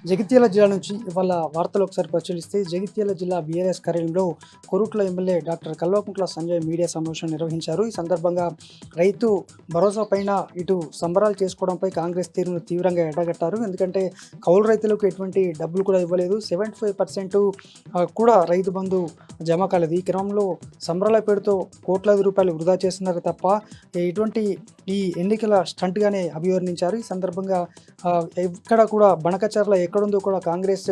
జగిత్యాల జిల్లా నుంచి ఇవాళ వార్తలు ఒకసారి పరిశీలిస్తే జగిత్యాల జిల్లా బీఆర్ఎస్ కార్యాలయంలో Korutla MLA doctor Kalvakuntla Sanjay media సమావేశం నిర్వహించారు. ఈ సందర్భంగా రైతు భరోసా పైన ఇటు సంబరాలు చేసుకోవడంపై కాంగ్రెస్ తీరును తీవ్రంగా ఎండగట్టారు. ఎందుకంటే కౌలు రైతులకు ఎటువంటి డబ్బులు కూడా ఇవ్వలేదు. 75% కూడా రైతు బంధు జమ కాలేదు. ఈ క్రమంలో సంబరాల పేరుతో కోట్లాది రూపాయలు వృధా చేస్తున్నారు తప్ప ఇటువంటి ఈ ఎన్నికల స్టంట్గానే అభివర్ణించారు. ఈ సందర్భంగా ఎక్కడ కూడా బణకచర్ల ఎక్కడుందో కూడా కాంగ్రెస్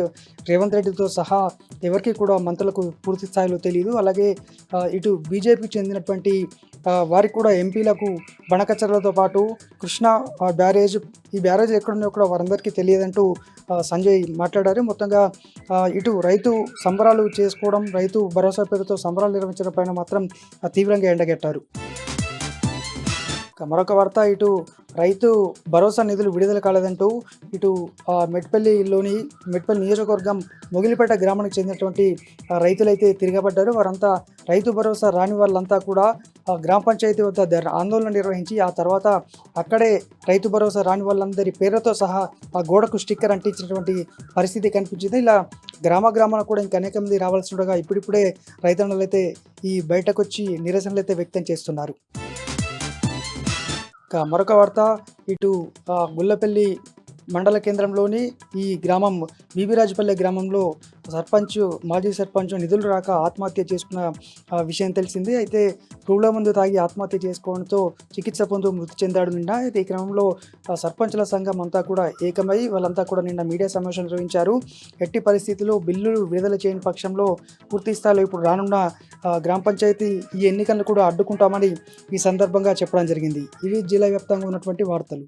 రేవంత్ రెడ్డితో సహా ఎవరికి కూడా మంత్రులకు పూర్తి స్థాయిలో తెలియదు. అలాగే ఇటు బీజేపీకి చెందినటువంటి వారికి కూడా ఎంపీలకు బణకచర్లతో పాటు కృష్ణా బ్యారేజ్ ఈ బ్యారేజ్ ఎక్కడుందో కూడా వారందరికీ తెలియదంటూ సంజయ్ మాట్లాడారు. మొత్తంగా ఇటు రైతు సంబరాలు చేసుకోవడం, రైతు భరోసా పేరుతో సంబరాలు నిర్వహించడం పైన మాత్రం తీవ్రంగా ఎండగట్టారు. మరొక వార్త, ఇటు రైతు భరోసా నిధులు విడుదల కాలేదంటూ ఇటు మెట్పల్లి నియోజకవర్గం మొగిలిపేట గ్రామానికి చెందినటువంటి రైతులైతే తిరగబడ్డారు. వారంతా రైతు భరోసా రాని వాళ్ళంతా కూడా గ్రామ పంచాయతీ వద్ద ఆందోళన నిర్వహించి ఆ తర్వాత అక్కడే రైతు భరోసా రాని వాళ్ళందరి పేర్లతో సహా ఆ గోడకు స్టిక్కర్ అంటించినటువంటి పరిస్థితి కనిపించింది. ఇలా గ్రామాన కూడా ఇంకా అనేక మంది రావాల్సి ఉండగా ఇప్పుడిప్పుడే రైతన్నలు అయితే ఈ బయటకు వచ్చి నిరసనలు అయితే వ్యక్తం చేస్తున్నారు. మరొక వార్త, ఇటు గుల్లపల్లి మండల కేంద్రంలోని ఈ గ్రామం బీబీరాజుపల్లె గ్రామంలో మాజీ సర్పంచ్ నిధులు రాక ఆత్మహత్య చేసుకున్న విషయం తెలిసింది. అయితే పురుగుల మందు తాగి ఆత్మహత్య చేసుకోవడంతో చికిత్స పొందుతూ మృతి చెందాడు నిన్న. అయితే ఈ క్రమంలో సర్పంచుల సంఘం అంతా కూడా ఏకమై వాళ్ళంతా కూడా నిన్న మీడియా సమావేశం నిర్వహించారు. ఎట్టి పరిస్థితుల్లో బిల్లులు విడుదల చేయని పక్షంలో పూర్తి స్థాయిలో ఇప్పుడు రానున్న గ్రామ పంచాయతీ ఈ ఎన్నికలను కూడా అడ్డుకుంటామని ఈ సందర్భంగా చెప్పడం జరిగింది. ఇవి జిల్లా వ్యాప్తంగా ఉన్నటువంటి వార్తలు.